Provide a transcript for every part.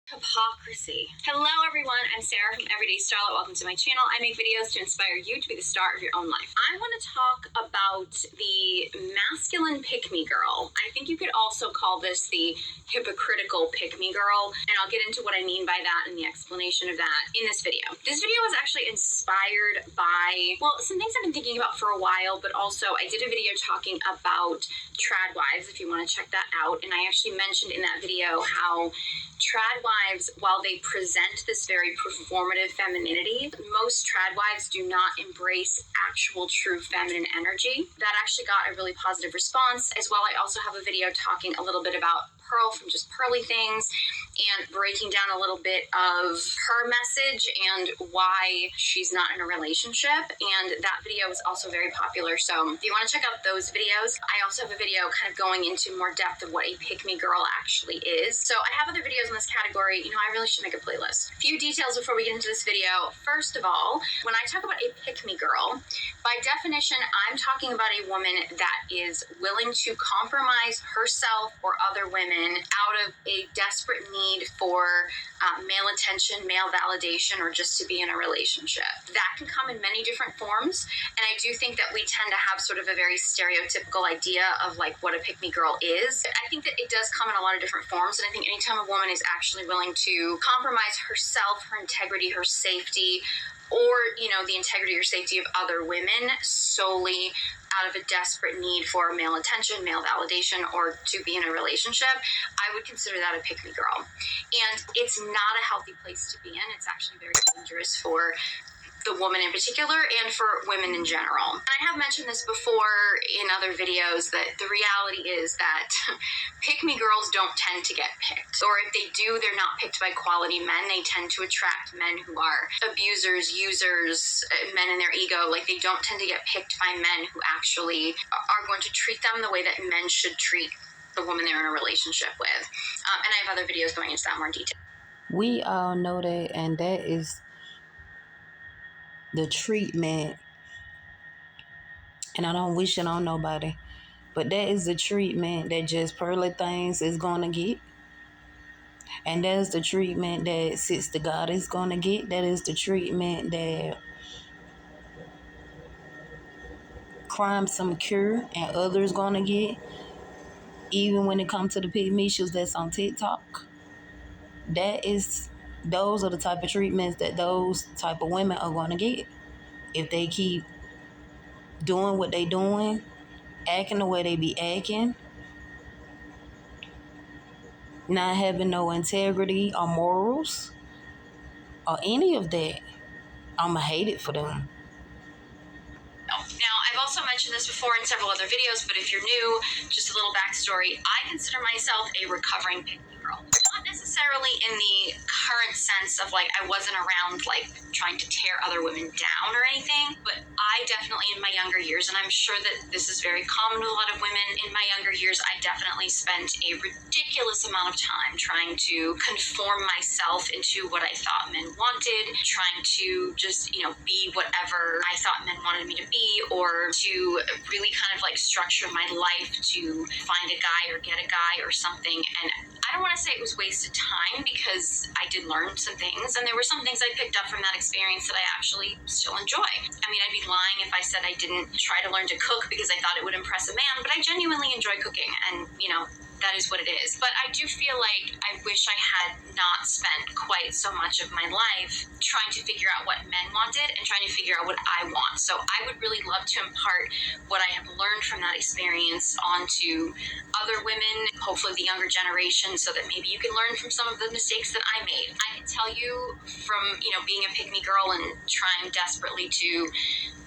Hypocrisy. Hello everyone, I'm Sarah from Everyday Starlet. Welcome to my channel. I make videos to inspire you to be the star of your own life. I want to talk about the masculine pick-me girl. I think you could also call this the hypocritical pick-me girl, and I'll get into what I mean by that and the explanation of that in this video. This video was actually inspired by, well, some things I've been thinking about for a while, but also I did a video talking about trad wives, if you want to check that out, and I actually mentioned in that video how trad wives, while they present this very performative femininity, most trad wives do not embrace actual true feminine energy. That actually got a really positive response. As well, I also have a video talking a little bit about Pearl from Just Pearly Things and breaking down a little bit of her message and why she's not in a relationship. And that video was also very popular. So if you want to check out those videos, I also have a video kind of going into more depth of what a pick-me girl actually is. So I have other videos in this category. You know, I really should make a playlist. A few details before we get into this video. First of all, when I talk about a pick-me girl, by definition, I'm talking about a woman that is willing to compromise herself or other women out of a desperate need for male attention, male validation, or just to be in a relationship. That can come in many different forms, and I do think that we tend to have sort of a very stereotypical idea of like what a pick-me girl is. I think that it does come in a lot of different forms, and I think anytime a woman is actually willing to compromise herself, her integrity, her safety, or, you know, the integrity or safety of other women solely out of a desperate need for male attention, male validation, or to be in a relationship, I would consider that a pick-me girl. And it's not a healthy place to be in. It's actually very dangerous for the woman in particular and for women in general. And I have mentioned this before in other videos that the reality is that pick-me girls don't tend to get picked. Or if they do, they're not picked by quality men. They tend to attract men who are abusers, users, men in their ego. Like, they don't tend to get picked by men who actually are going to treat them the way that men should treat the woman they're in a relationship with. And I have other videos going into that more detail. We all know that, and that is the treatment, and I don't wish it on nobody, but that is the treatment that Just Pearly Things is going to get. And that is the treatment that Sits to God is going to get. That is the treatment that Crime Some Cure and others going to get. Even when it comes to the pygmies that's on TikTok, those are the type of treatments that those type of women are going to get if they keep doing what they doing, acting the way they be acting, not having no integrity or morals or any of that. I'ma hate it for them. Now, I've also mentioned this before in several other videos, but if you're new, just a little backstory. I consider myself a recovering pick-me girl. Not necessarily in the current sense of like I wasn't around like trying to tear other women down or anything, but I definitely in my younger years, and I'm sure that this is very common with a lot of women, in my younger years, I definitely spent a ridiculous amount of time trying to conform myself into what I thought men wanted, trying to just, you know, be whatever I thought men wanted me to be, or to really kind of like structure my life to find a guy or get a guy or something. And I don't want to say it was wasted time, because I did learn some things, and there were some things I picked up from that experience that I actually still enjoy. I mean, I'd be lying if I said I didn't try to learn to cook because I thought it would impress a man, but I genuinely enjoy cooking, and, you know, that is what it is. But I do feel like I wish I had not spent quite so much of my life trying to figure out what men wanted and trying to figure out what I want. So I would really love to impart what I have learned from that experience onto other women, hopefully the younger generation, so that maybe you can learn from some of the mistakes that I made. I can tell you from, you know, being a pick-me girl and trying desperately to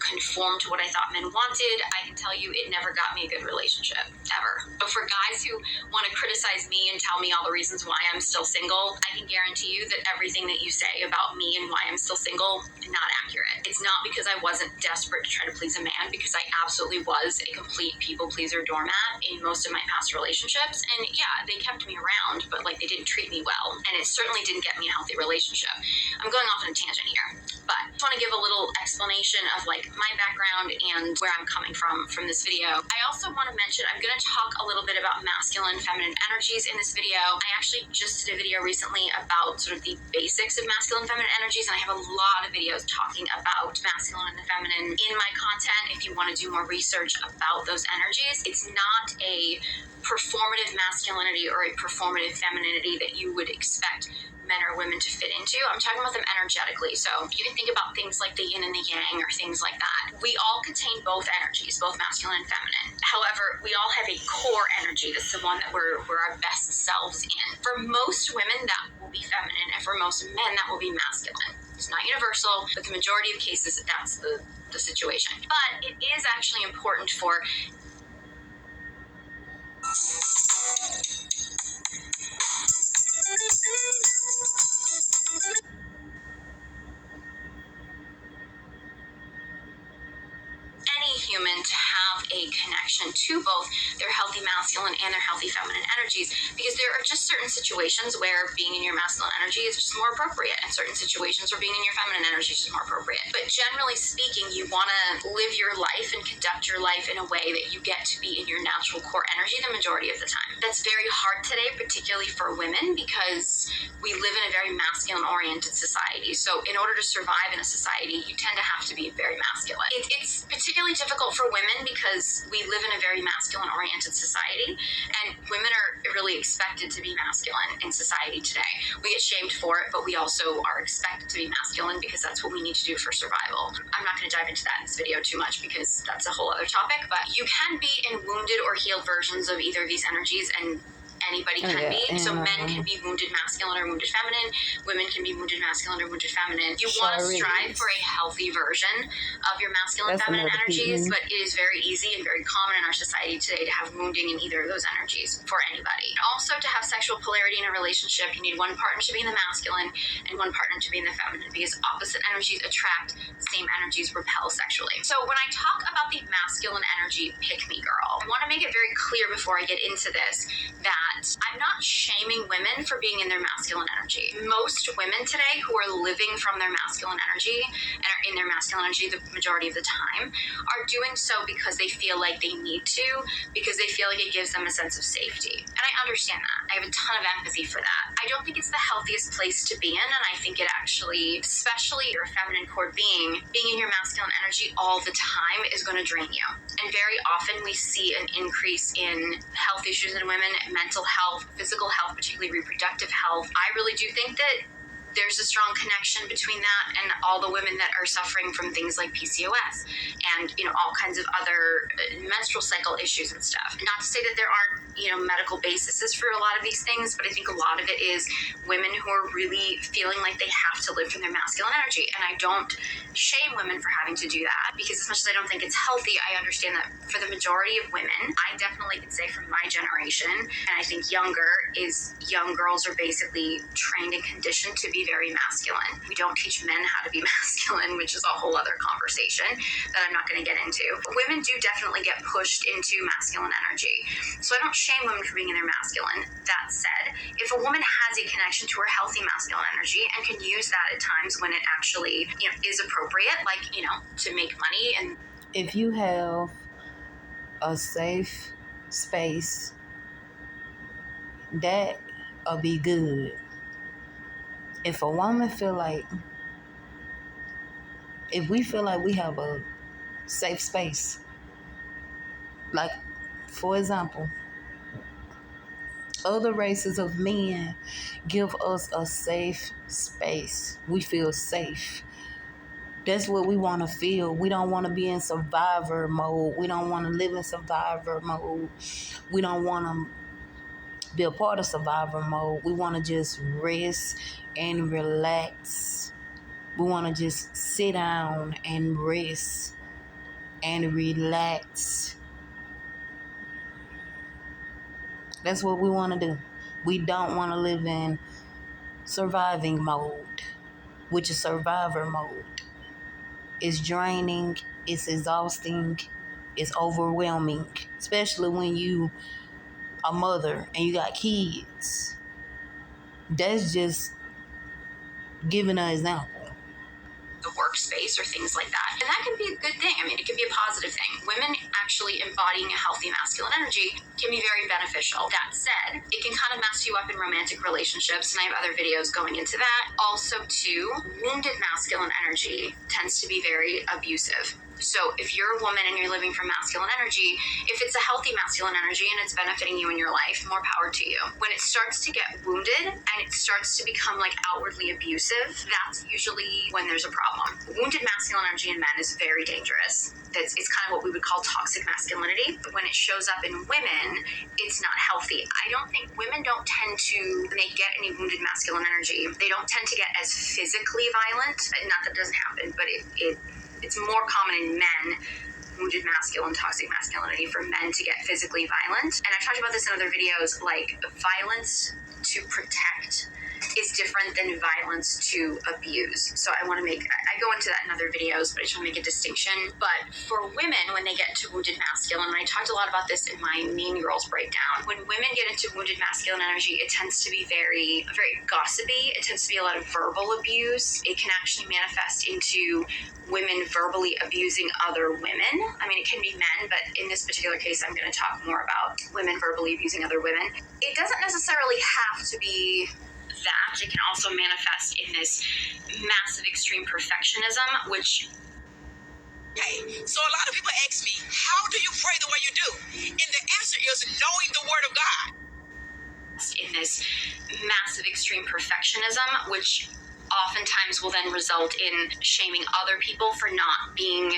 conform to what I thought men wanted, I can tell you it never got me a good relationship, ever. But for guys who want to criticize me and tell me all the reasons why I'm still single, I can guarantee you that everything that you say about me and why I'm still single is not accurate. It's not because I wasn't desperate to try to please a man, because I absolutely was a complete people pleaser doormat in most of my past relationships. And yeah, they kept me around, but like they didn't treat me well. And it certainly didn't get me a healthy relationship. I'm going off on a tangent here, but want to give a little explanation of like my background and where I'm coming from this video. I also want to mention I'm going to talk a little bit about masculine and feminine energies in this video. I actually just did a video recently about sort of the basics of masculine and feminine energies, and I have a lot of videos talking about masculine and the feminine in my content if you want to do more research about those energies. It's not a performative masculinity or a performative femininity that you would expect men or women to fit into. I'm talking about them energetically. So you can think about things like the yin and the yang or things like that. We all contain both energies, both masculine and feminine. However, we all have a core energy. That's the one that we're our best selves in. For most women, that will be feminine, and for most men, that will be masculine. It's not universal, but the majority of cases, that's the situation. But it is actually important for any human to have a connection to both their healthy masculine and their healthy feminine energies, because there are just certain situations where being in your masculine energy is just more appropriate, and certain situations where being in your feminine energy is just more appropriate. But generally speaking, you want to live your life and conduct your life in a way that you get to be in your natural core energy the majority of the time. That's very hard today, particularly for women, because we live in a very masculine oriented society. So in order to survive in a society, you tend to have to be very masculine. It's particularly difficult for women because we live in a very masculine oriented society, and women are really expected to be masculine in society today. We get shamed for it, but we also are expected to be masculine because that's what we need to do for survival. I'm not going to dive into that in this video too much because that's a whole other topic, but you can be in wounded or healed versions of either of these energies, and anybody can be. So men can be wounded masculine or wounded feminine. Women can be wounded masculine or wounded feminine. You want to strive for a healthy version of your masculine and feminine energies, but it is very easy and very common in our society today to have wounding in either of those energies for anybody. Also, to have sexual polarity in a relationship, you need one partner to be in the masculine and one partner to be in the feminine, because opposite energies attract, same energies repel sexually. So when I talk about the masculine energy pick-me-girl, I want to make it very clear before I get into this that I'm not shaming women for being in their masculine energy. Most women today who are living from their masculine energy and are in their masculine energy the majority of the time are doing so because they feel like they need to, because they feel like it gives them a sense of safety. And I understand that. I have a ton of empathy for that. I don't think it's the healthiest place to be in, and I think it actually, especially if you're a feminine core being in your masculine energy all the time is going to drain you. And very often we see an increase in health issues in women, mental health, physical health, particularly reproductive health. I really do think that there's a strong connection between that and all the women that are suffering from things like PCOS and, all kinds of other menstrual cycle issues and stuff. Not to say that there aren't, medical bases for a lot of these things, but I think a lot of it is women who are really feeling like they have to live from their masculine energy. And I don't shame women for having to do that, because as much as I don't think it's healthy, I understand that for the majority of women, I definitely could say from my generation, and I think younger, is young girls are basically trained and conditioned to be very masculine. We don't teach men how to be masculine, which is a whole other conversation that I'm not going to get into. But women do definitely get pushed into masculine energy. So I don't shame women for being in their masculine. That said, if a woman has a connection to her healthy masculine energy and can use that at times when it actually, is appropriate, like, to make money. And if you have a safe space, that'll be good. If we feel like we have a safe space, like, for example, other races of men give us a safe space. We feel safe. That's what we want to feel. We don't want to be in survivor mode. We don't want to live in survivor mode. We don't want to be a part of survivor mode. We want to just rest and relax. We want to just sit down and rest and relax. That's what we want to do. We don't want to live in surviving mode, which is survivor mode. It's draining, it's exhausting, it's overwhelming, especially when you a mother and you got kids. That's just giving an example. The work workspace or things like that. And that can be a good thing. I mean, it can be a positive thing. Women actually embodying a healthy masculine energy can be very beneficial. That said, it can kind of mess you up in romantic relationships, and I have other videos going into that. Also, too, wounded masculine energy tends to be very abusive. So if you're a woman and you're living from masculine energy, if it's a healthy masculine energy and it's benefiting you in your life, more power to you. When it starts to get wounded and it starts to become like outwardly abusive, that's usually when there's a problem. Wounded masculine energy in men is very dangerous. It's kind of what we would call toxic masculinity. When it shows up in women, it's not healthy. I don't think women don't tend to, when they get any wounded masculine energy, they don't tend to get as physically violent. Not that it doesn't happen, but it's more common in men, wounded masculine, toxic masculinity, for men to get physically violent. And I've talked about this in other videos, like violence to protect is different than violence to abuse. So I go into that in other videos, but I just want to make a distinction. But for women, when they get into wounded masculine, and I talked a lot about this in my Mean Girls breakdown, when women get into wounded masculine energy, it tends to be very, very gossipy. It tends to be a lot of verbal abuse. It can actually manifest into women verbally abusing other women. I mean, it can be men, but in this particular case, I'm going to talk more about women verbally abusing other women. It doesn't necessarily have to be that. It can also manifest in this massive extreme perfectionism, which so a lot of people ask me, how do you pray the way you do? And the answer is knowing the word of God. In this massive extreme perfectionism, which oftentimes will then result in shaming other people for not being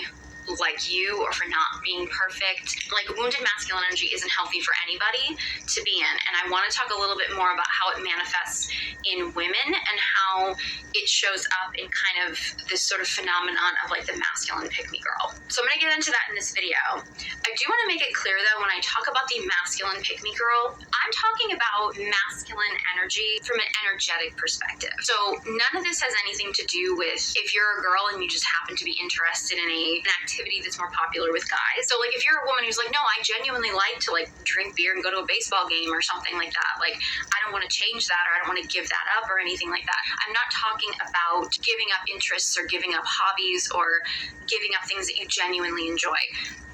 like you or for not being perfect. Like, wounded masculine energy isn't healthy for anybody to be in. And I want to talk a little bit more about how it manifests in women and how it shows up in kind of this sort of phenomenon of like the masculine pick-me girl. So I'm going to get into that in this video. I do want to make it clear though, when I talk about the masculine pick-me girl, I'm talking about masculine energy from an energetic perspective. So none of this has anything to do with if you're a girl and you just happen to be interested in an activity that's more popular with guys. So like if you're a woman who's like, no, I genuinely like to like drink beer and go to a baseball game or something like that, like I don't want to change that, or I don't want to give that up or anything like that. I'm not talking about giving up interests or giving up hobbies or giving up things that you genuinely enjoy.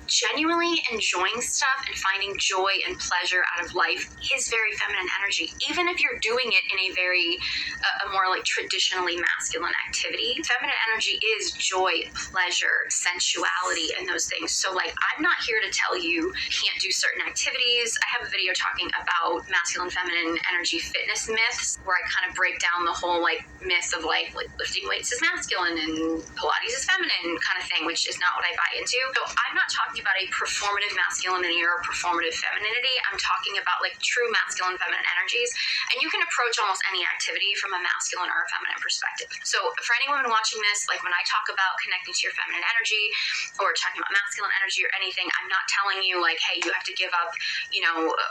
Genuinely enjoying stuff and finding joy and pleasure out of life is very feminine energy, even if you're doing it in a very a more like traditionally masculine activity. Feminine energy is joy, pleasure, sensuality, and those things. So like, I'm not here to tell you can't do certain activities. I have a video talking about masculine feminine energy fitness myths, where I kind of break down the whole like myth of like lifting weights is masculine and Pilates is feminine kind of thing, which is not what I buy into. So I'm not talking about a performative masculinity or a performative femininity. I'm talking about like true masculine feminine energies, and you can approach almost any activity from a masculine or a feminine perspective. So for any women watching this, like when I talk about connecting to your feminine energy or talking about masculine energy or anything, I'm not telling you like, hey, you have to give up,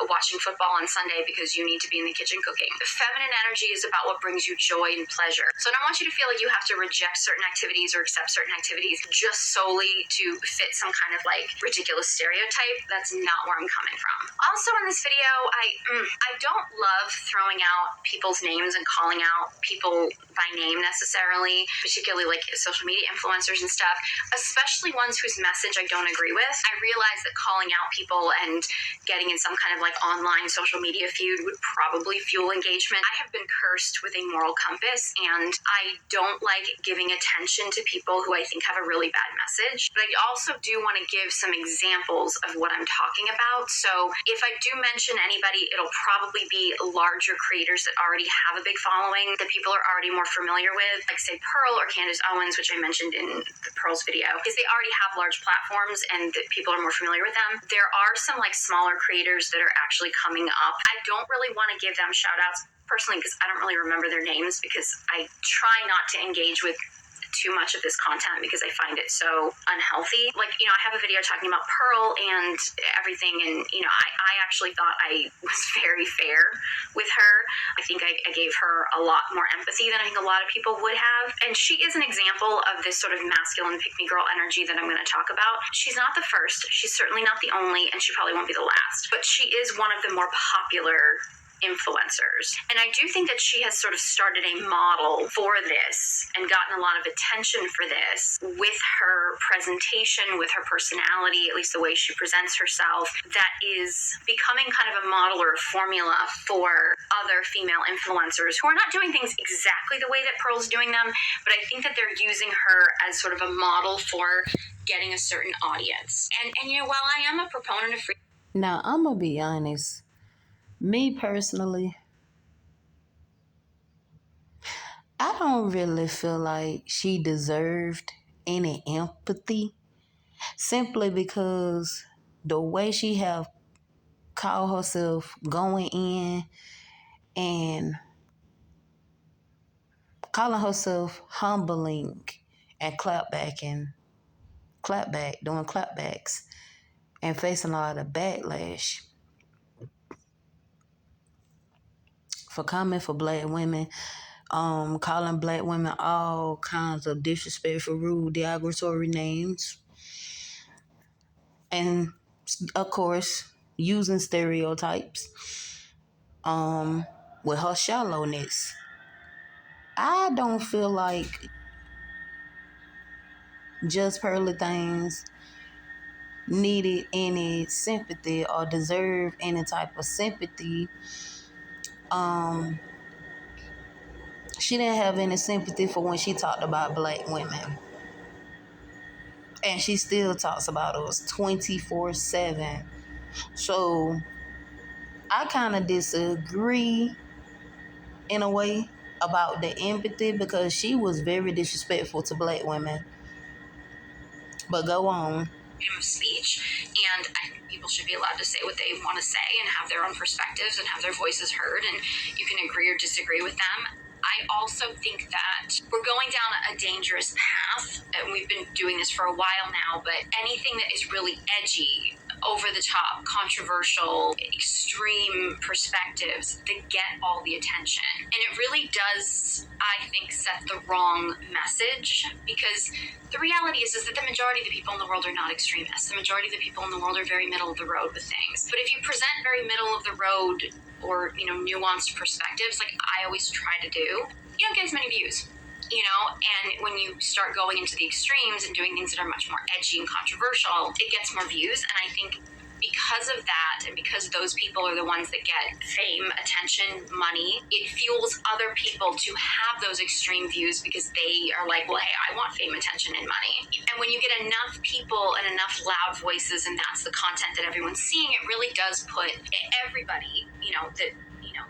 watching football on Sunday because you need to be in the kitchen cooking. The feminine energy is about what brings you joy and pleasure. So I don't want you to feel like you have to reject certain activities or accept certain activities just solely to fit some kind of like ridiculous stereotype. That's not where I'm coming from. Also in this video, I don't love throwing out people's names and calling out people by name necessarily, particularly like social media influencers and stuff, especially ones whose message I don't agree with. I realize that calling out people and getting in some kind of like online social media feud would probably fuel engagement. I have been cursed with a moral compass, and I don't like giving attention to people who I think have a really bad message. But I also do want to give some examples of what I'm talking about. So if I do mention anybody, it'll probably be larger creators that already have a big following that people are already more familiar with, like say Pearl or Candace Owens, which I mentioned in the Pearl's video, because they already have large platforms and that people are more familiar with them. There are some like smaller creators that are actually coming up. I don't really want to give them shout outs personally because I don't really remember their names, because I try not to engage with too much of this content because I find it so unhealthy. Like, I have a video talking about Pearl and everything, and, I actually thought I was very fair with her. I think I gave her a lot more empathy than I think a lot of people would have. And she is an example of this sort of masculine pick-me-girl energy that I'm going to talk about. She's not the first, she's certainly not the only, and she probably won't be the last, but she is one of the more popular influencers. And I do think that she has sort of started a model for this and gotten a lot of attention for this with her presentation, with her personality, at least the way she presents herself, that is becoming kind of a model or a formula for other female influencers who are not doing things exactly the way that Pearl's doing them, but I think that they're using her as sort of a model for getting a certain audience. And you know, while I am a proponent of free... Now, I'm going to be honest. Me personally, I don't really feel like she deserved any empathy simply because the way she have called herself going in and calling herself humbling and doing clapbacks and facing a lot of backlash for coming for black women, calling black women all kinds of disrespectful, rude, derogatory names, and of course using stereotypes with her shallowness. I don't feel like Just Pearly Things needed any sympathy or deserved any type of sympathy. She didn't have any sympathy for when she talked about black women. And she still talks about us 24/7. So I kind of disagree in a way about the empathy because she was very disrespectful to black women. But go on. Freedom of speech, and I think people should be allowed to say what they want to say and have their own perspectives and have their voices heard, and you can agree or disagree with them. I also think that we're going down a dangerous path, and we've been doing this for a while now, but anything that is really edgy, over the top, controversial, extreme perspectives that get all the attention. And it really does, I think, set the wrong message, because the reality is that the majority of the people in the world are not extremists. The majority of the people in the world are very middle of the road with things. But if you present very middle of the road or, nuanced perspectives, like I always try to do, you don't get as many views. And when you start going into the extremes and doing things that are much more edgy and controversial, it gets more views. And I think because of that, and because those people are the ones that get fame, attention, money, it fuels other people to have those extreme views because they are like, well, hey, I want fame, attention, and money. And when you get enough people and enough loud voices, and that's the content that everyone's seeing, it really does put everybody, that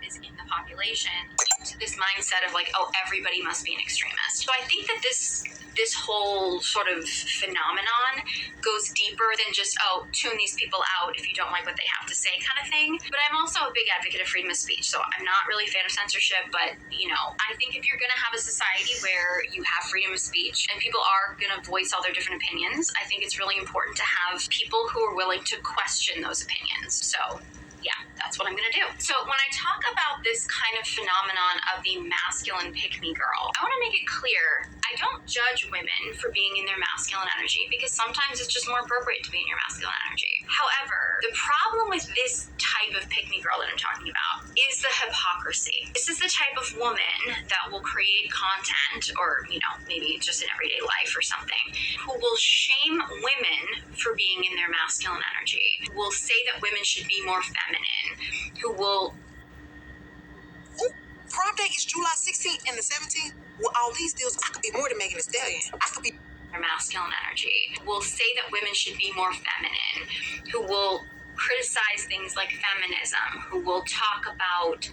is in the population into this mindset of like, oh, everybody must be an extremist. So I think that this whole sort of phenomenon goes deeper than just, oh, tune these people out if you don't like what they have to say kind of thing. But I'm also a big advocate of freedom of speech, so I'm not really a fan of censorship, but I think if you're going to have a society where you have freedom of speech and people are going to voice all their different opinions, I think it's really important to have people who are willing to question those opinions. So yeah, that's what I'm going to do. So when I talk about this kind of phenomenon of the masculine pick-me girl, I want to make it clear, I don't judge women for being in their masculine energy, because sometimes it's just more appropriate to be in your masculine energy. However, the problem with this type of pick-me girl that I'm talking about is the hypocrisy. This is the type of woman that will create content, or, maybe just in everyday life or something, who will shame women for being in their masculine energy, who will say that women should be more feminine, who will... Prom date is July 16th and the 17th. With all these deals, I could be more than Megan Thee Stallion. I could be... Their masculine energy, will say that women should be more feminine, who will criticize things like feminism, who will talk about,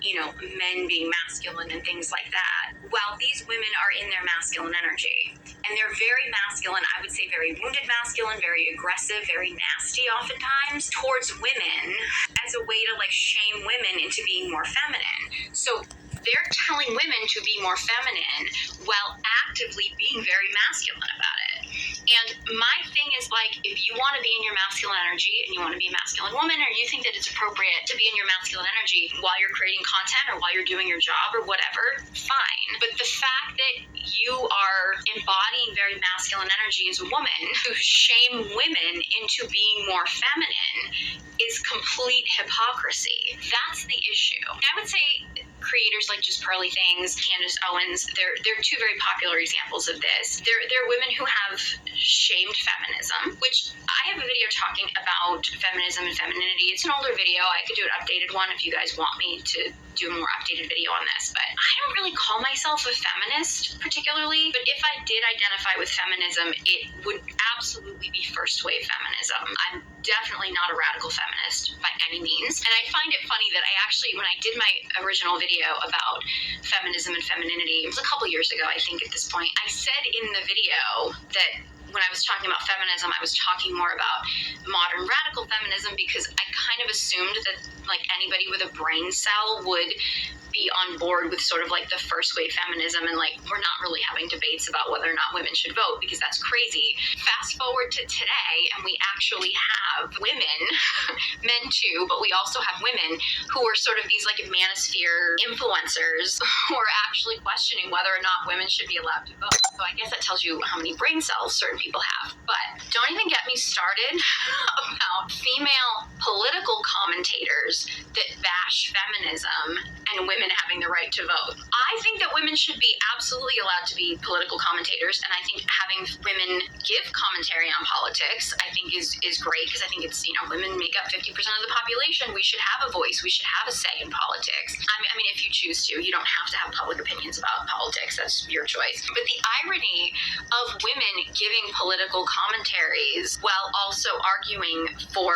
men being masculine and things like that, while these women are in their masculine energy. And they're very masculine, I would say very wounded masculine, very aggressive, very nasty oftentimes towards women as a way to shame women into being more feminine. So they're telling women to be more feminine while actively being very masculine about it. And my thing is, like, if you want to be in your masculine energy and you want to be a masculine woman, or you think that it's appropriate to be in your masculine energy while you're creating content or while you're doing your job or whatever, fine. But the fact that you are embodying very masculine energy as a woman who shame women into being more feminine is complete hypocrisy. That's the issue. I would say creators like Just Pearly Things, Candace Owens, they're two very popular examples of this. They're women who have shamed feminism, which I have a video talking about feminism and femininity. It's an older video. I could do an updated one if you guys want me to do a more updated video on this, but I don't really call myself a feminist particularly, but if I did identify with feminism, it would absolutely be first wave feminism. I'm definitely not a radical feminist by any means, and I find it funny that I actually, when I did my original video about feminism and femininity, it was a couple years ago, I think at this point, I said in the video that when I was talking about feminism, I was talking more about modern radical feminism because I kind of assumed that, like, anybody with a brain cell would be on board with sort of like the first wave feminism, and like we're not really having debates about whether or not women should vote because that's crazy. Fast forward to today, and we actually have women, men too, but we also have women who are sort of these like manosphere influencers who are actually questioning whether or not women should be allowed to vote. So I guess that tells you how many brain cells certain people have. But don't even get me started about female political commentators that bash feminism and women having the right to vote. I think that women should be absolutely allowed to be political commentators, and I think having women give commentary on politics, I think is great, because I think it's, women make up 50% of the population. We should have a voice. We should have a say in politics. I mean, if you choose to, you don't have to have public opinions about politics. That's your choice. But the irony of women giving political commentaries while also arguing for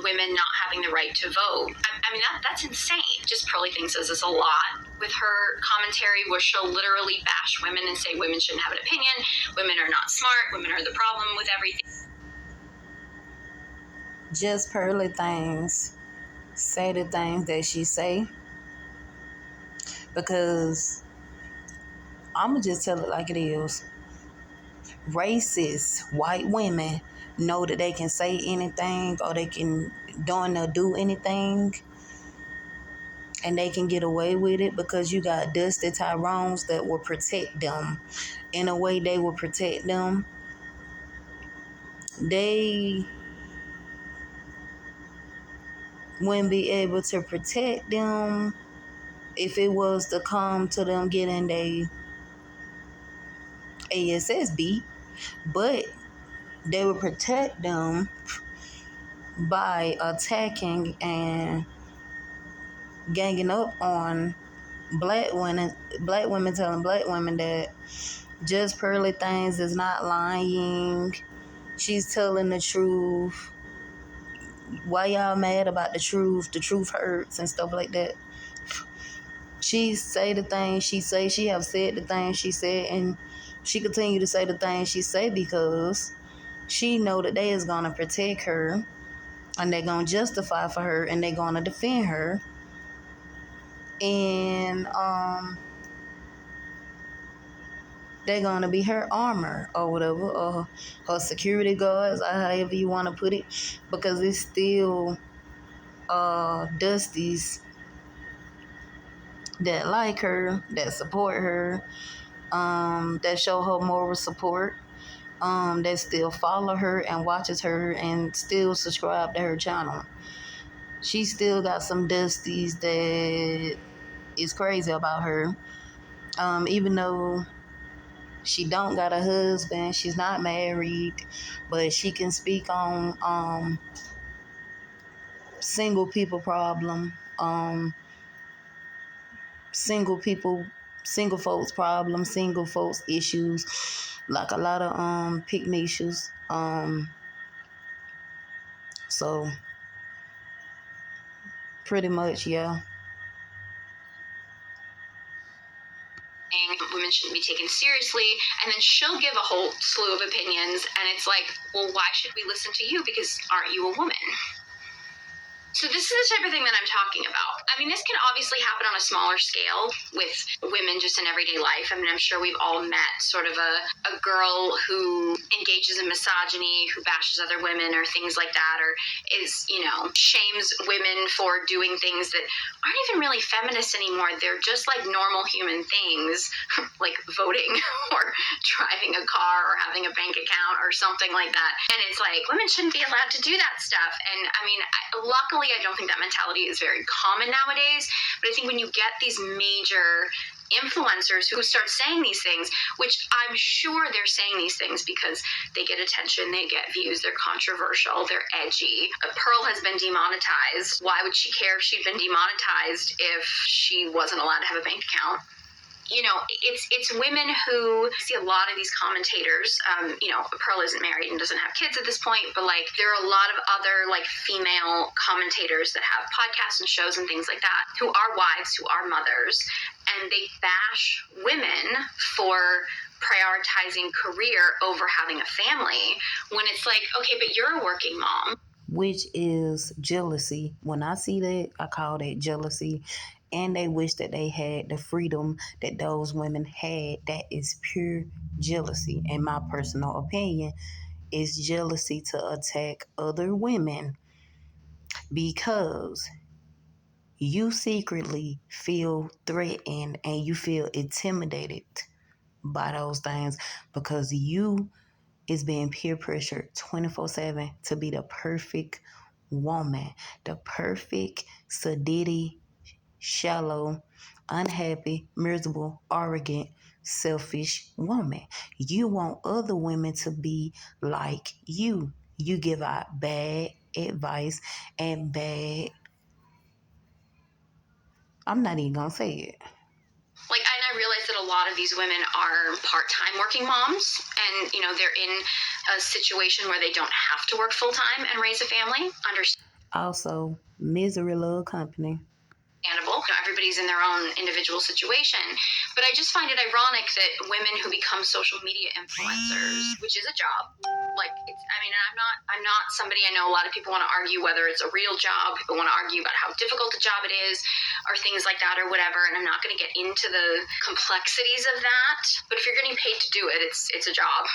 women not having the right to vote. I mean, that's insane. Just Pearly Things says this a lot with her commentary, where she'll literally bash women and say women shouldn't have an opinion, women are not smart, women are the problem with everything. Just Pearly Things say the things that she say, because I'ma just tell it like it is. Racist white women know that they can say anything, or they can do anything, and they can get away with it because you got Dusty Tyrones that will protect them in a way they will protect them. They wouldn't be able to protect them if it was to come to them getting their ASS beat, but they would protect them by attacking and ganging up on black women telling black women that Just Pearly Things is not lying. She's telling the truth. Why y'all mad about the truth? The truth hurts and stuff like that. She say the things she say. She have said the things she said, and she continue to say the things she say because she know that they is gonna protect her, and they gonna justify for her, and they gonna defend her. And they're gonna be her armor or whatever, or her security guards, or however you want to put it, because it's still Dusty's that like her, that support her, that show her moral support, that still follow her and watches her and still subscribe to her channel. She still got some Dusties that is crazy about her, even though she don't got a husband, she's not married, but she can speak on single people problem, single folks problems, single folks issues, like a lot of pick issues. So pretty much, yeah. Women shouldn't be taken seriously, and then she'll give a whole slew of opinions, and it's like, well, why should we listen to you? Because aren't you a woman? So this is the type of thing that I'm talking about. I mean, this can obviously happen on a smaller scale with women just in everyday life. I mean, I'm sure we've all met sort of a girl who engages in misogyny, who bashes other women or things like that, or is, shames women for doing things that aren't even really feminist anymore. They're just like normal human things, like voting or driving a car or having a bank account or something like that. And it's like, women shouldn't be allowed to do that stuff. And I mean, luckily, I don't think that mentality is very common nowadays. But I think when you get these major influencers who start saying these things, which I'm sure they're saying these things because they get attention, they get views, they're controversial, they're edgy. Pearl has been demonetized. Why would she care if she'd been demonetized if she wasn't allowed to have a bank account? It's women who see a lot of these commentators. Pearl isn't married and doesn't have kids at this point, but like there are a lot of other like female commentators that have podcasts and shows and things like that who are wives, who are mothers, and they bash women for prioritizing career over having a family when it's like, okay, but you're a working mom. Which is jealousy. When I see that, I call that jealousy. And they wish that they had the freedom that those women had. That is pure jealousy. In my personal opinion, is jealousy to attack other women because you secretly feel threatened and you feel intimidated by those things because you is being peer pressured 24/7 to be the perfect woman, the perfect sedity, shallow, unhappy, miserable, arrogant, selfish woman. You want other women to be like you. You give out bad advice and bad. I'm not even gonna say it. And I realize that a lot of these women are part-time working moms, and they're in a situation where they don't have to work full-time and raise a family. Also, misery love company. Understandable. Everybody's in their own individual situation, but I just find it ironic that women who become social media influencers, which is a job, I'm not somebody. I know a lot of people want to argue whether it's a real job. People want to argue about how difficult a job it is, or things like that, or whatever. And I'm not going to get into the complexities of that. But if you're getting paid to do it, it's a job.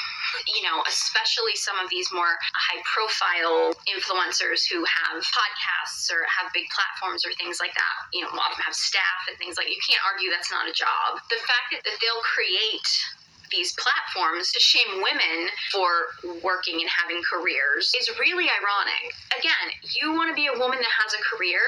Especially some of these more high-profile influencers who have podcasts or have big platforms or things like that. A lot of them have staff and things like. You can't argue that's not a job. The fact that they'll create these platforms to shame women for working and having careers is really ironic. Again, you want to be a woman that has a career,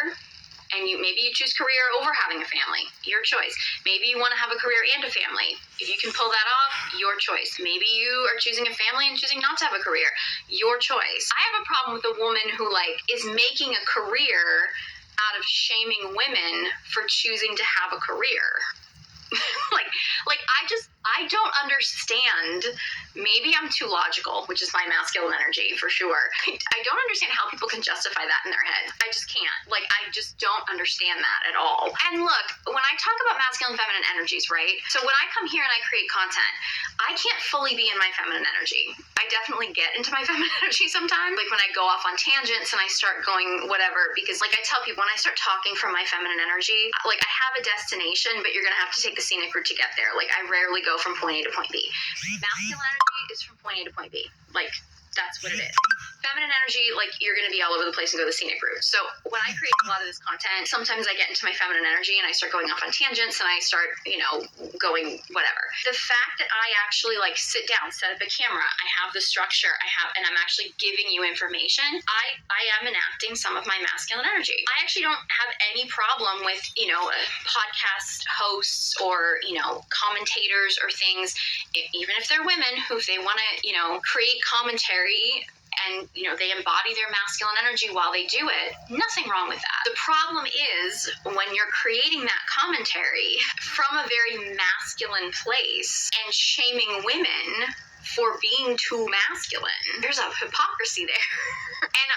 and maybe you choose career over having a family. Your choice. Maybe you want to have a career and a family. If you can pull that off, your choice. Maybe you are choosing a family and choosing not to have a career. Your choice. I have a problem with a woman who is making a career out of shaming women for choosing to have a career. I don't understand. Maybe I'm too logical, which is my masculine energy for sure. I don't understand how people can justify that in their head. I just can't. I just don't understand that at all. And look, when I talk about masculine and feminine energies, right? So when I come here and I create content, I can't fully be in my feminine energy. I definitely get into my feminine energy sometimes. When I go off on tangents and I start going whatever, because I tell people when I start talking from my feminine energy, I have a destination, but you're going to have to take the scenic route to get there. I rarely go from point A to point B. Masculine energy is from point A to point B. That's what it is. Feminine energy, you're going to be all over the place and go the scenic route. So when I create a lot of this content, sometimes I get into my feminine energy and I start going off on tangents and I start, going whatever. The fact that I actually sit down, set up a camera, I have the structure, and I'm actually giving you information, I am enacting some of my masculine energy. I actually don't have any problem with, podcast hosts or, commentators or things, even if they're women who, if they want to, create commentary and they embody their masculine energy while they do it, nothing wrong with that. The problem is when you're creating that commentary from a very masculine place and shaming women for being too masculine. There's a hypocrisy there. And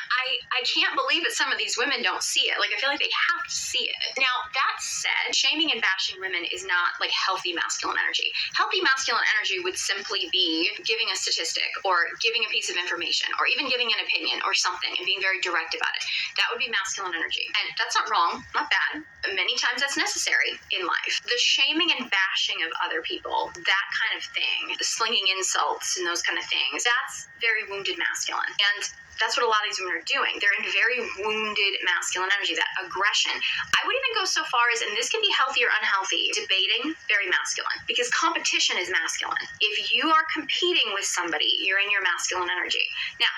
I can't believe that some of these women don't see it. Like, I feel like they have to see it. Now, that said, shaming and bashing women is not like healthy masculine energy. Healthy masculine energy would simply be giving a statistic or giving a piece of information or even giving an opinion or something and being very direct about it. That would be masculine energy. And that's not wrong, not bad. Many times that's necessary in life. The shaming and bashing of other people, that kind of thing, the slinging insults and those kind of things, that's very wounded masculine. And that's what a lot of these women are doing. They're in very wounded masculine energy, that aggression. I would even go so far as, and this can be healthy or unhealthy, debating, very masculine. Because competition is masculine. If you are competing with somebody, you're in your masculine energy. Now,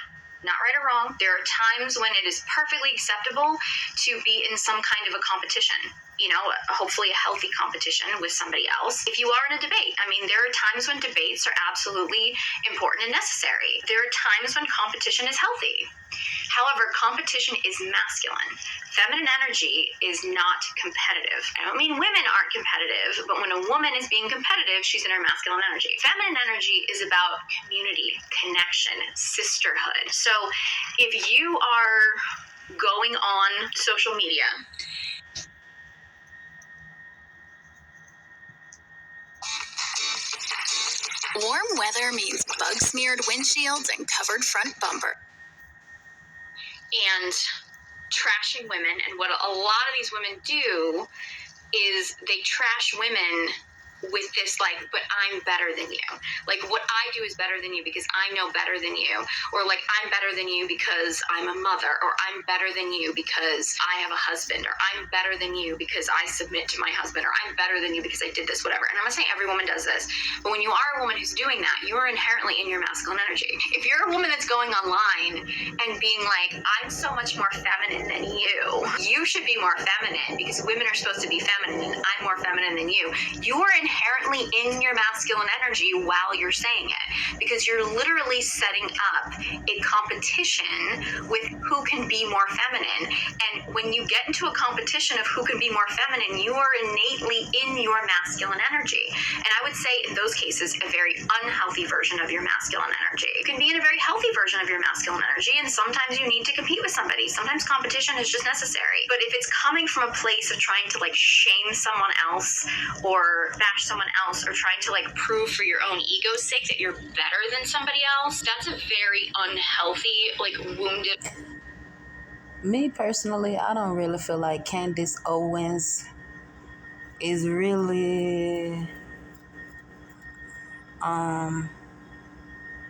not right or wrong, there are times when it is perfectly acceptable to be in some kind of a competition. You know, hopefully a healthy competition with somebody else. If you are in a debate, I mean, there are times when debates are absolutely important and necessary. There are times when competition is healthy. However, competition is masculine. Feminine energy is not competitive. I don't mean women aren't competitive, but when a woman is being competitive, she's in her masculine energy. Feminine energy is about community, connection, sisterhood. So if you are going on social media, Warm weather means bug-smeared windshields and covered front bumper. and trashing women, and what a lot of these women do is they trash women with this, like, but I'm better than you. Like, what I do is better than you because I know better than you. Or, like, I'm better than you because I'm a mother. Or I'm better than you because I have a husband. Or I'm better than you because I submit to my husband. Or I'm better than you because I did this, whatever. And I'm not saying every woman does this. But when you are a woman who's doing that, you are inherently in your masculine energy. If you're a woman that's going online and being like, I'm so much more feminine than you should be more feminine because women are supposed to be feminine and I'm more feminine than you. You are inherently in your masculine energy while you're saying it because you're literally setting up a competition with who can be more feminine. And when you get into a competition of who can be more feminine, you are innately in your masculine energy. And I would say in those cases, a very unhealthy version of your masculine energy. You can be in a very healthy version of your masculine energy, and sometimes you need to compete with somebody. Sometimes competition is just necessary. But if it's coming from a place of trying to like shame someone else or bash someone else or trying to like prove for your own ego's sake that you're better than somebody else, that's a very unhealthy, like wounded. Me personally, I don't really feel like Candace Owens is really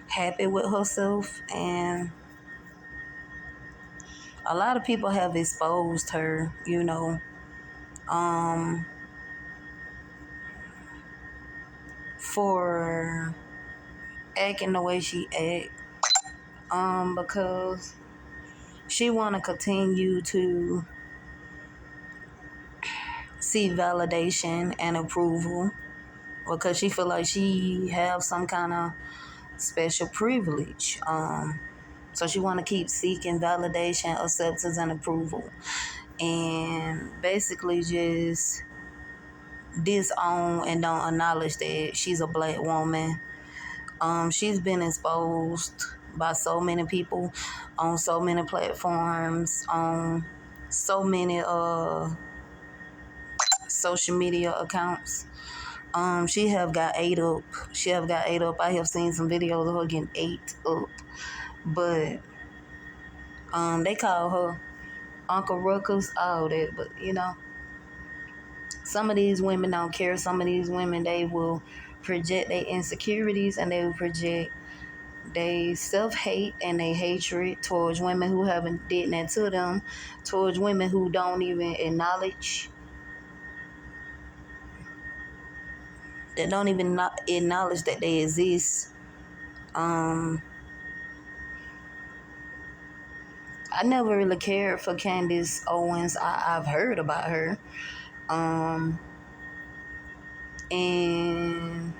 happy with herself, and a lot of people have exposed her, you know, for acting the way she act, because she want to continue to see validation and approval because she feel like she have some kind of special privilege. So she want to keep seeking validation, acceptance, and approval, and basically just disown and don't acknowledge that she's a black woman. She's been exposed by so many people on so many platforms, on so many social media accounts. She have got ate up. I have seen some videos of her getting ate up. But they call her Uncle Ruckus, all that. But you know, some of these women don't care. Some of these women, they will project their insecurities and they will project they self-hate and they hatred towards women who haven't did that to them, towards women who don't even acknowledge, that don't even acknowledge that they exist. I never really cared for Candace Owens. I've heard about her, and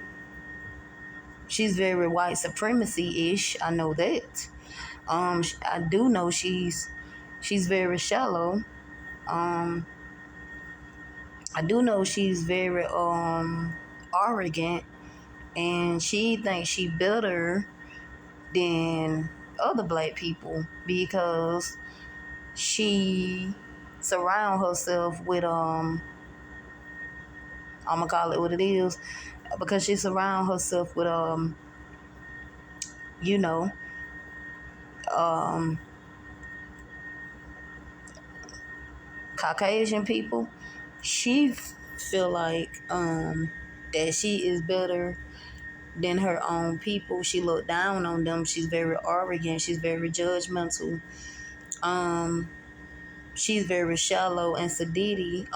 she's very white supremacy-ish. I know that. I do know she's very shallow. I do know she's very arrogant, and she thinks she better than other black people because she surround herself with I'm gonna call it what it is, because she surround herself with you know um Caucasian people. She feel like that she is better than her own people. She look down on them. She's very arrogant. She's very judgmental. Um, she's very shallow and sedity.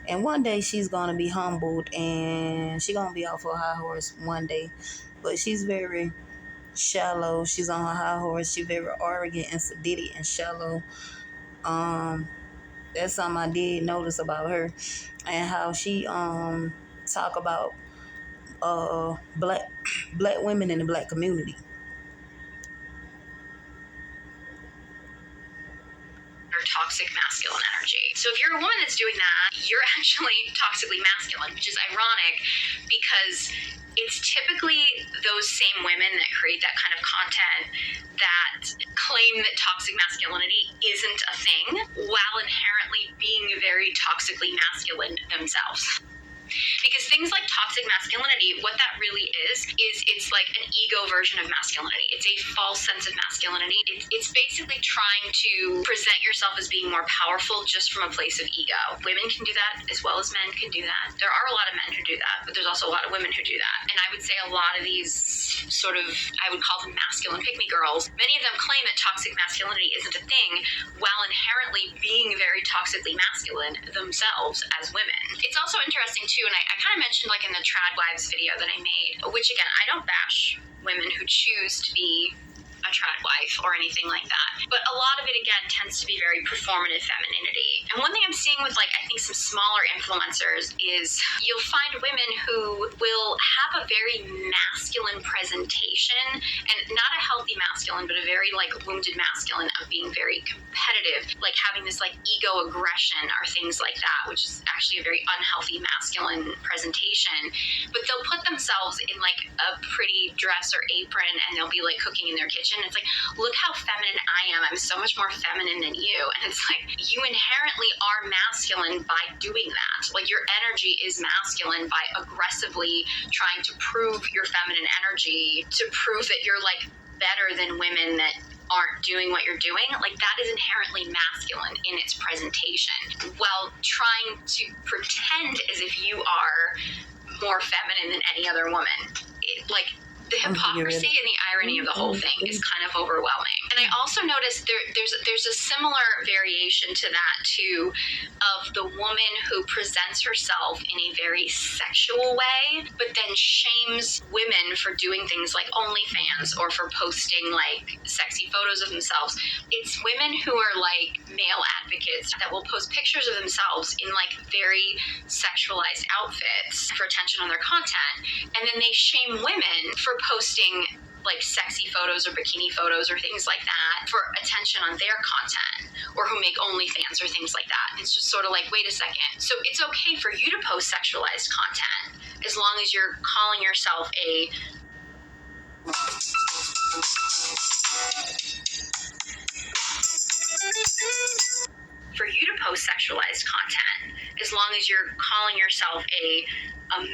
And one day she's gonna be humbled and she's gonna be off her high horse one day. But she's very shallow. She's on her high horse. She's very arrogant and sedity and shallow. That's something I did notice about her, and how she talk about black women in the black community. Toxic masculine energy. So if you're a woman that's doing that, you're actually toxically masculine, which is ironic because it's typically those same women that create that kind of content that claim that toxic masculinity isn't a thing while inherently being very toxically masculine themselves. Because things like toxic masculinity, what that really is it's like an ego version of masculinity. It's a false sense of masculinity. It's basically trying to present yourself as being more powerful just from a place of ego. Women can do that as well as men can do that. There are a lot of men who do that, but there's also a lot of women who do that. And I would say a lot of these sort of, I would call them masculine pick-me girls, many of them claim that toxic masculinity isn't a thing while inherently being very toxically masculine themselves as women. It's also interesting too, and I kind of mentioned like in the Trad Wives video that I made, which again, I don't bash women who choose to be a trad wife or anything like that. But a lot of it, again, tends to be very performative femininity. And one thing I'm seeing with, like, I think some smaller influencers is you'll find women who will have a very masculine presentation, and not a healthy masculine, but a very, like, wounded masculine of being very competitive, like having this, like, ego aggression or things like that, which is actually a very unhealthy masculine presentation. But they'll put themselves in, like, a pretty dress or apron, and they'll be, like, cooking in their kitchen. It's like, look how feminine I am. I'm so much more feminine than you. And it's like, you inherently are masculine by doing that. Like, your energy is masculine by aggressively trying to prove your feminine energy, to prove that you're, like, better than women that aren't doing what you're doing. Like, that is inherently masculine in its presentation, while trying to pretend as if you are more feminine than any other woman. The hypocrisy and the irony of the whole thing is kind of overwhelming. And I also noticed there's a similar variation to that too, of the woman who presents herself in a very sexual way, but then shames women for doing things like OnlyFans or for posting like sexy photos of themselves. It's women who are like male advocates that will post pictures of themselves in like very sexualized outfits for attention on their content, and then they shame women for posting like sexy photos or bikini photos or things like that for attention on their content, or who make OnlyFans or things like that. It's just sort of like, wait a second. So it's okay for you to post sexualized content as long as you're calling yourself a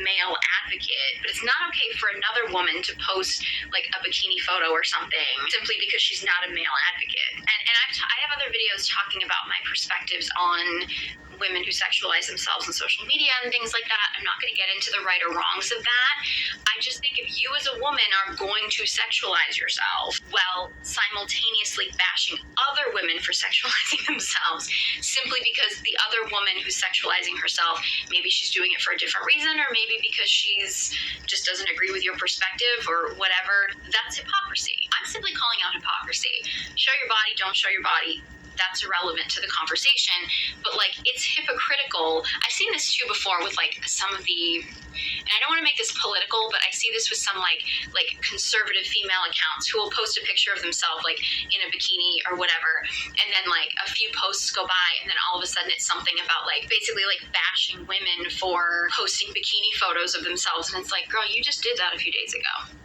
male advocate, but it's not okay for another woman to post like a bikini photo or something simply because she's not a male advocate. And I have other videos talking about my perspectives on women who sexualize themselves on social media and things like that. I'm not going to get into the right or wrongs of that. I just think if you as a woman are going to sexualize yourself while simultaneously bashing other women for sexualizing themselves simply because the other woman who's sexualizing herself, maybe she's doing it for a different reason, or maybe because she's just doesn't agree with your perspective or whatever, that's hypocrisy. I'm simply calling out hypocrisy. Show your body, don't show your body. that's irrelevant to the conversation. But like, it's hypocritical. I've seen this too before with like some of the, and I don't want to make this political, but I see this with some like conservative female accounts who will post a picture of themselves like in a bikini or whatever, and then like a few posts go by, and then all of a sudden it's something about like basically like bashing women for posting bikini photos of themselves, and it's like, girl, you just did that a few days ago.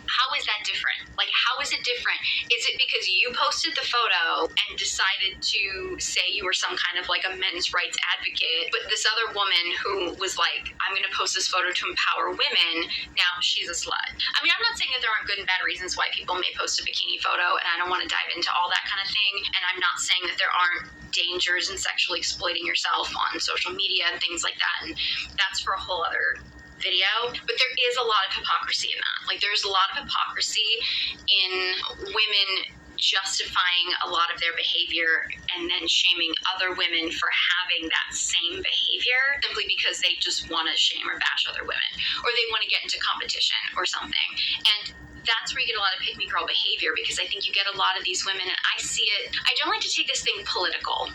How is that different? Like, how is it different? Is it because you posted the photo and decided to say you were some kind of like a men's rights advocate, but this other woman who was like, I'm going to post this photo to empower women, now she's a slut? I mean, I'm not saying that there aren't good and bad reasons why people may post a bikini photo, and I don't want to dive into all that kind of thing, and I'm not saying that there aren't dangers in sexually exploiting yourself on social media and things like that, and that's for a whole other video. But there is a lot of hypocrisy in that. Like, there's a lot of hypocrisy in women justifying a lot of their behavior and then shaming other women for having that same behavior simply because they just want to shame or bash other women, or they want to get into competition or something. And that's where you get a lot of pick-me girl behavior, because I think you get a lot of these women, and I see it. I don't like to take this thing political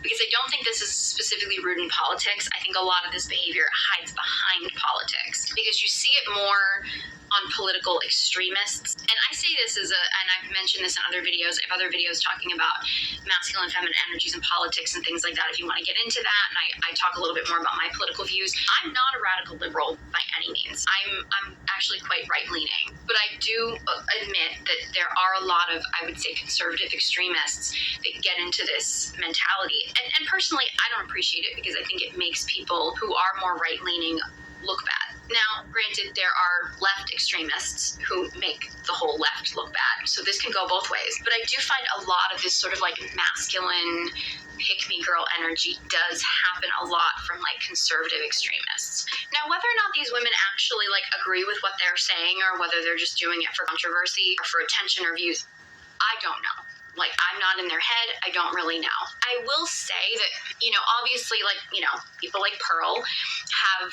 because I don't think this is specifically rooted in politics. I think a lot of this behavior hides behind politics because you see it more on political extremists. And I say this and I've mentioned this in other videos. I have other videos talking about masculine and feminine energies in politics and things like that if you want to get into that. And I talk a little bit more about my political views. I'm not a radical liberal by any means. I'm actually quite right-leaning. But I do admit that there are a lot of, I would say, conservative extremists that get into this mentality. And personally, I don't appreciate it because I think it makes people who are more right-leaning look bad. Now, granted, there are left extremists who make the whole left look bad, so this can go both ways. But I do find a lot of this sort of like masculine pick-me-girl energy does happen a lot from like conservative extremists. Now, whether or not these women actually like agree with what they're saying, or whether they're just doing it for controversy or for attention or views, I don't know. Like, I'm not in their head. I don't really know. I will say that, obviously, like, people like Pearl have,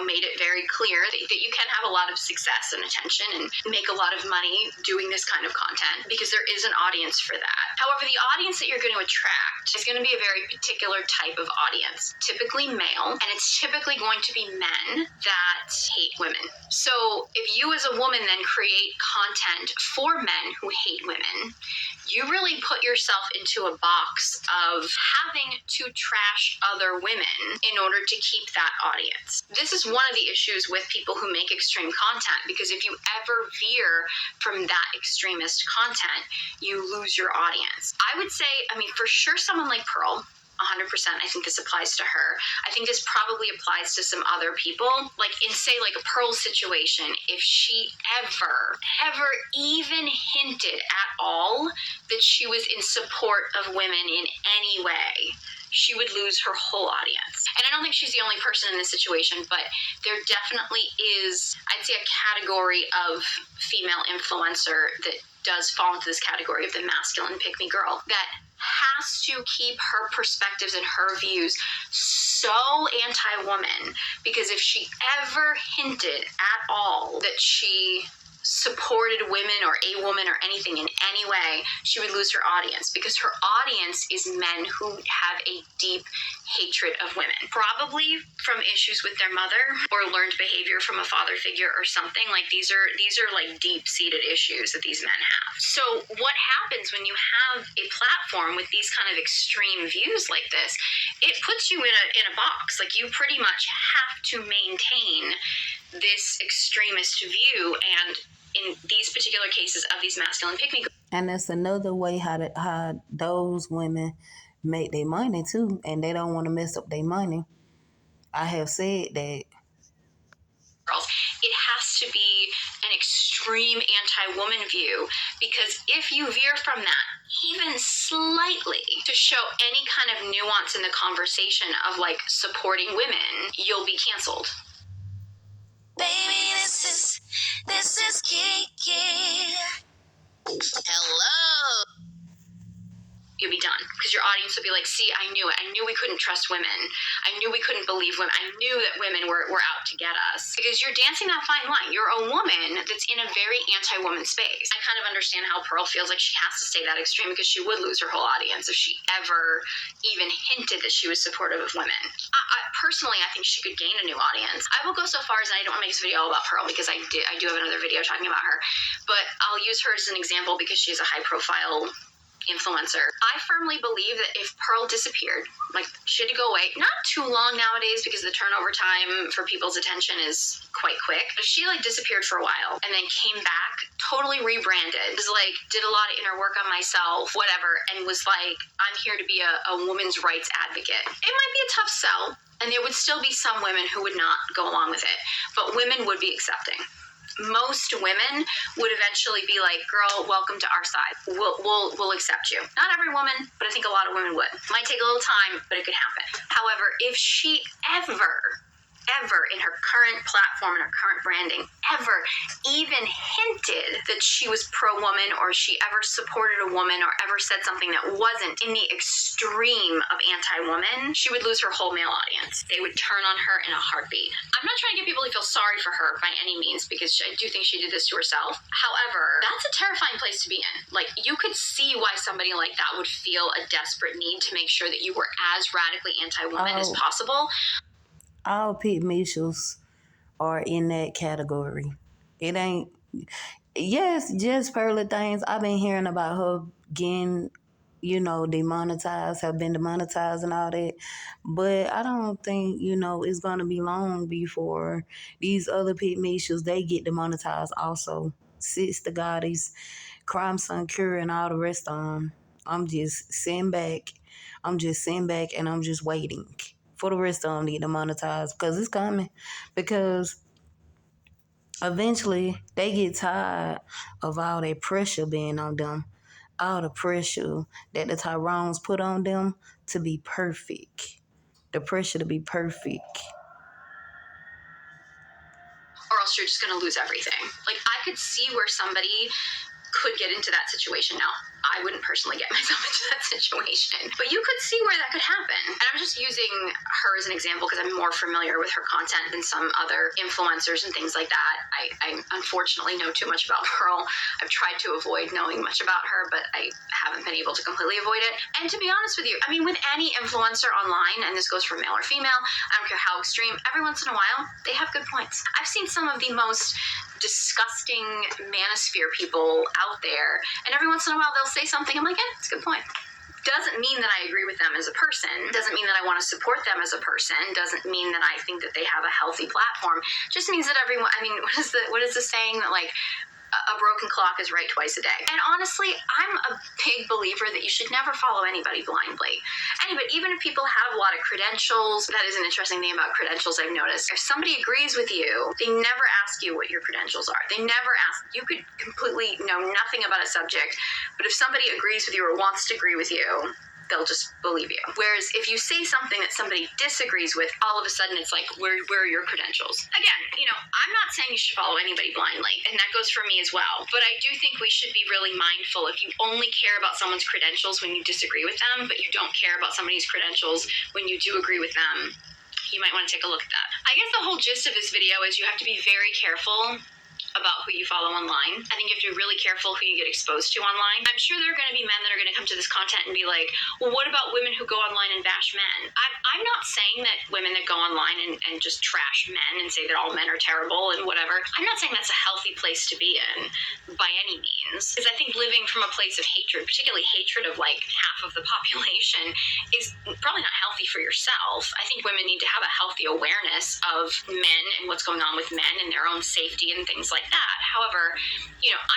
made it very clear that you can have a lot of success and attention and make a lot of money doing this kind of content because there is an audience for that. However, the audience that you're going to attract is going to be a very particular type of audience, typically male, and it's typically going to be men that hate women. So if you as a woman then create content for men who hate women, you really put yourself into a box of having to trash other women in order to keep that audience. This is one of the issues with people who make extreme content, because if you ever veer from that extremist content, you lose your audience. I would say, for sure, someone like Pearl, 100%, I think this applies to her. I think this probably applies to some other people. Like, in, say, like a Pearl situation, if she ever even hinted at all that she was in support of women in any way, she would lose her whole audience. And I don't think she's the only person in this situation, but there definitely is, I'd say, a category of female influencer that does fall into this category of the masculine pick-me girl that has to keep her perspectives and her views so anti-woman, because if she ever hinted at all that she supported women or a woman or anything in any way, she would lose her audience, because her audience is men who have a deep hatred of women, probably from issues with their mother or learned behavior from a father figure or something. Like, these are like deep-seated issues that these men have. So what happens when you have a platform with these kind of extreme views like this? It puts you in a box. Like, you pretty much have to maintain this extremist view, and in these particular cases of these masculine pick-me. And that's another way how those women make their money too, and they don't want to mess up their money. I have said that it has to be an extreme anti-woman view, because if you veer from that even slightly to show any kind of nuance in the conversation of like supporting women, you'll be canceled. Baby, this is Kiki. Hello. You'll be done. because your audience will be like, see, I knew it. I knew we couldn't trust women. I knew we couldn't believe women. I knew that women were out to get us. Because you're dancing that fine line. You're a woman that's in a very anti-woman space. I kind of understand how Pearl feels like she has to stay that extreme because she would lose her whole audience if she ever even hinted that she was supportive of women. Personally, I think she could gain a new audience. I will go so far as, and I don't want to make this video all about Pearl because I do have another video talking about her, but I'll use her as an example because she's a high-profile influencer. I firmly believe that if Pearl disappeared, like she had to go away, not too long nowadays because the turnover time for people's attention is quite quick, but she like disappeared for a while and then came back, totally rebranded, was like, did a lot of inner work on myself, whatever, and was like, I'm here to be a women's rights advocate. It might be a tough sell, and there would still be some women who would not go along with it, but women would be accepting. Most women would eventually be like, girl, welcome to our side. We'll accept you. Not every woman, but I think a lot of women would. Might take a little time, but it could happen. However, if she ever in her current platform and her current branding, ever even hinted that she was pro-woman or she ever supported a woman or ever said something that wasn't in the extreme of anti-woman, she would lose her whole male audience. They would turn on her in a heartbeat. I'm not trying to get people to feel sorry for her by any means because I do think she did this to herself. However, that's a terrifying place to be in. Like, you could see why somebody like that would feel a desperate need to make sure that you were as radically anti-woman as possible. All Pete Mitchells are in that category. It ain't, yes, just Pearly things. I've been hearing about her getting, demonetized, have been demonetized and all that. But I don't think, it's going to be long before these other Pete Mitchells, they get demonetized also. Sister Goddess, Crime Son Cure, and all the rest of them. I'm just sitting back and I'm just waiting for the rest of them to get demonetized because it's coming. Because eventually they get tired of all that pressure being on them, all the pressure that the Tyrones put on them to be perfect, the pressure to be perfect. Or else you're just going to lose everything. Like, I could see where somebody could get into that situation. Now, I wouldn't personally get myself into that situation, but you could see where that could happen. And I'm just using her as an example because I'm more familiar with her content than some other influencers and things like that. I unfortunately know too much about Pearl. I've tried to avoid knowing much about her, but I haven't been able to completely avoid it. And to be honest with you, I mean, with any influencer online, and this goes for male or female, I don't care how extreme, every once in a while, they have good points. I've seen some of the most disgusting manosphere people out there, and every once in a while they'll say something, I'm like, it's a good point. Doesn't mean that I agree with them as a person, doesn't mean that I want to support them as a person, doesn't mean that I think that they have a healthy platform, just means that everyone, I mean, what is the saying that, like, a broken clock is right twice a day. And honestly, I'm a big believer that you should never follow anybody blindly. Anybody, even if people have a lot of credentials, that is an interesting thing about credentials I've noticed. If somebody agrees with you, they never ask you what your credentials are. They never ask. You could completely know nothing about a subject, but if somebody agrees with you or wants to agree with you, they'll just believe you. Whereas if you say something that somebody disagrees with, all of a sudden it's like, where are your credentials? Again, I'm not saying you should follow anybody blindly, and that goes for me as well. But I do think we should be really mindful. If you only care about someone's credentials when you disagree with them, but you don't care about somebody's credentials when you do agree with them, you might want to take a look at that. I guess the whole gist of this video is you have to be very careful about who you follow online. I think you have to be really careful who you get exposed to online. I'm sure there are going to be men that are going to come to this content and be like, well, what about women who go online and bash men? I'm not saying that women that go online and just trash men and say that all men are terrible and whatever. I'm not saying that's a healthy place to be in by any means. Because I think living from a place of hatred, particularly hatred of like half of the population, is probably not healthy for yourself. I think women need to have a healthy awareness of men and what's going on with men and their own safety and things like that. However,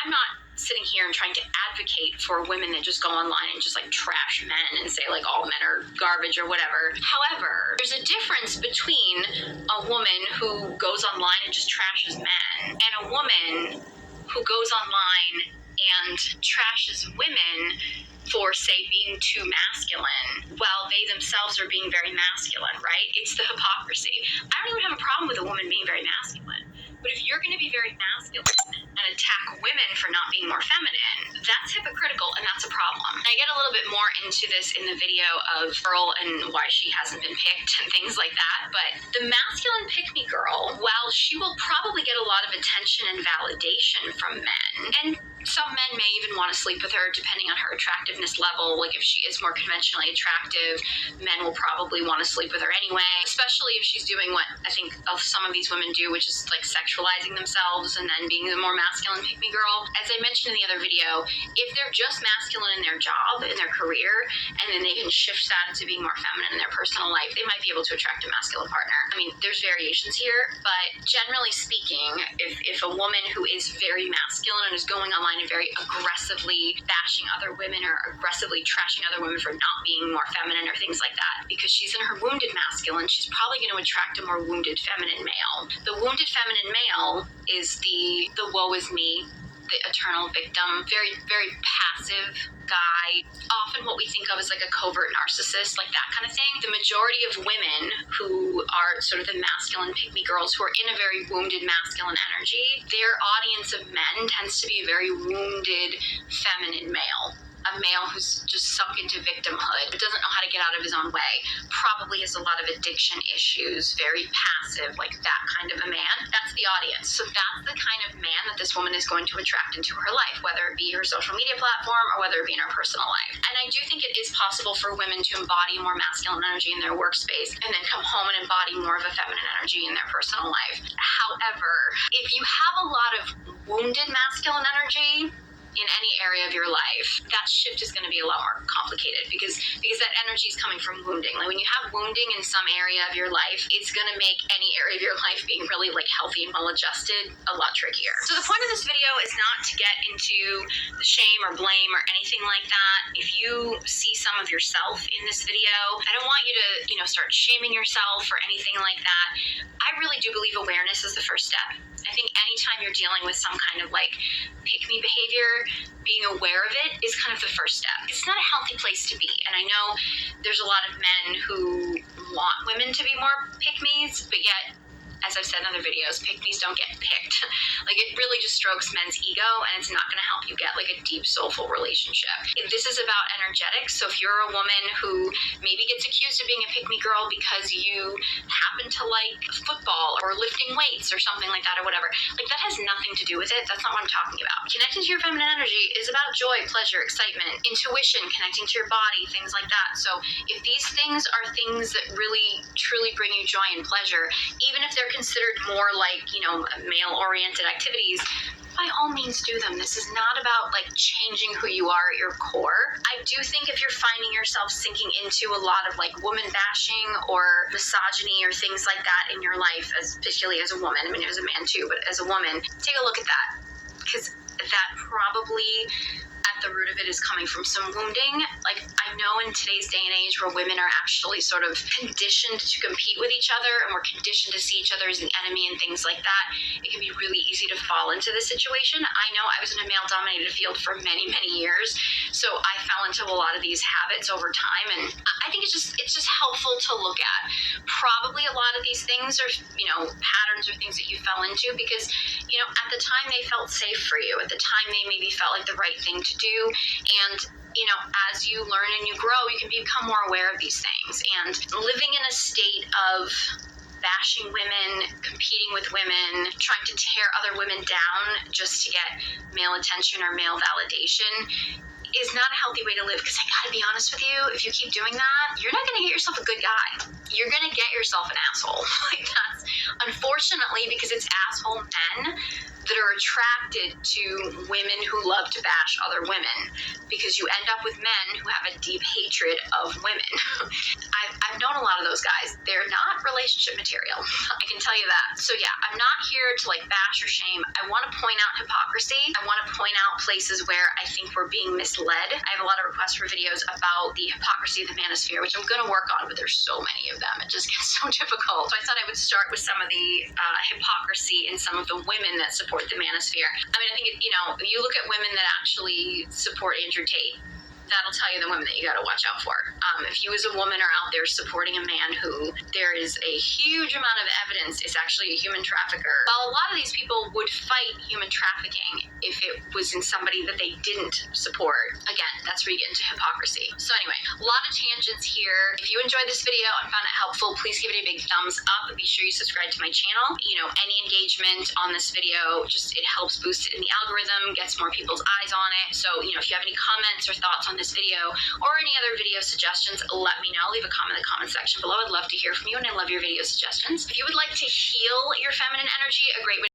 I'm not sitting here and trying to advocate for women that just go online and just like trash men and say like all men are garbage or whatever. However, there's a difference between a woman who goes online and just trashes men and a woman who goes online and trashes women for, say, being too masculine while they themselves are being very masculine, right? It's the hypocrisy. I don't even have a problem with a woman being very masculine. But But if you're going to be very masculine and attack women for not being more feminine, that's hypocritical and that's a problem. And I get a little bit more into this in the video of Pearl and why she hasn't been picked and things like that. But the masculine pick-me girl, while she will probably get a lot of attention and validation from men, and some men may even want to sleep with her depending on her attractiveness level. Like if she is more conventionally attractive, men will probably want to sleep with her anyway, especially if she's doing what I think some of these women do, which is like sexualizing themselves and then being the more masculine pick-me girl. As I mentioned in the other video, if they're just masculine in their job, in their career, and then they can shift that into being more feminine in their personal life, they might be able to attract a masculine partner. I mean, there's variations here, but generally speaking, if a woman who is very masculine and is going online and very aggressively bashing other women or aggressively trashing other women for not being more feminine or things like that, because she's in her wounded masculine, she's probably going to attract a more wounded feminine male. The wounded feminine male is the woe is me, the eternal victim, very, very passive guy, often what we think of as like a covert narcissist, like that kind of thing. The majority of women who are sort of the masculine pick-me girls who are in a very wounded masculine energy, their audience of men tends to be a very wounded feminine male. A male who's just sunk into victimhood, doesn't know how to get out of his own way, probably has a lot of addiction issues, very passive, like that kind of a man. That's the audience. So that's the kind of man that this woman is going to attract into her life, whether it be her social media platform or whether it be in her personal life. And I do think it is possible for women to embody more masculine energy in their workspace and then come home and embody more of a feminine energy in their personal life. However, if you have a lot of wounded masculine energy in any area of your life, that shift is going to be a lot more complicated because that energy is coming from wounding. Like when you have wounding in some area of your life, it's going to make any area of your life being really like healthy and well adjusted a lot trickier. So the point of this video is not to get into the shame or blame or anything like that. If you see some of yourself in this video, I don't want you to, start shaming yourself or anything like that. I really do believe awareness is the first step. I think anytime you're dealing with some kind of like pick-me behavior, being aware of it is kind of the first step. It's not a healthy place to be. And I know there's a lot of men who want women to be more pick-me's, but yet, as I've said in other videos, pick-me's don't get picked. Like it really just strokes men's ego and it's not going to help you get like a deep, soulful relationship. This is about energetics. So if you're a woman who maybe gets accused of being a pick-me girl because you happen to like football or lifting weights or something like that or whatever, like that has nothing to do with it. That's not what I'm talking about. Connecting to your feminine energy is about joy, pleasure, excitement, intuition, connecting to your body, things like that. So if these things are things that really, truly bring you joy and pleasure, even if they're considered more like, male-oriented activities, by all means do them. This is not about like changing who you are at your core. I do think if you're finding yourself sinking into a lot of like woman bashing or misogyny or things like that in your life, particularly as a woman, I mean as a man too, but as a woman, take a look at that, because that probably at the root of it is coming from some wounding. Like I know in today's day and age where women are actually sort of conditioned to compete with each other and we're conditioned to see each other as an enemy and things like that, it can be really easy to fall into this situation. I know I was in a male-dominated field for many, many years, so I fell into a lot of these habits over time, and I think it's just helpful to look at. Probably a lot of these things are, patterns or things that you fell into because, at the time they felt safe for you. At the time they maybe felt like the right thing to do. And as you learn and you grow, you can become more aware of these things. And living in a state of bashing women, competing with women, trying to tear other women down just to get male attention or male validation is not a healthy way to live. Because I gotta be honest with you, if you keep doing that, you're not gonna get yourself a good guy. You're gonna get yourself an asshole. Like that's unfortunately because it's asshole men that are attracted to women who love to bash other women, because you end up with men who have a deep hatred of women. I've known a lot of those guys. They're not relationship material. I can tell you that. So yeah, I'm not here to like bash or shame. I want to point out hypocrisy. I want to point out places where I think we're being misled. I have a lot of requests for videos about the hypocrisy of the manosphere, which I'm going to work on, but there's so many of them. It just gets so difficult. So I thought I would start with some of the hypocrisy in some of the women that support the manosphere. I mean, I think, you look at women that actually support Andrew Tate. that'll tell you the women that you gotta watch out for. If you as a woman are out there supporting a man who there is a huge amount of evidence is actually a human trafficker, while a lot of these people would fight human trafficking if it was in somebody that they didn't support, again, that's where you get into hypocrisy. So anyway, a lot of tangents here. If you enjoyed this video and found it helpful, please give it a big thumbs up. Be sure you subscribe to my channel. You know, any engagement on this video, just it helps boost it in the algorithm, gets more people's eyes on it. So, you know, if you have any comments or thoughts on this video or any other video suggestions, let me know. Leave a comment in the comment section below. I'd love to hear from you, and I love your video suggestions. If you would like to heal your feminine energy, a great way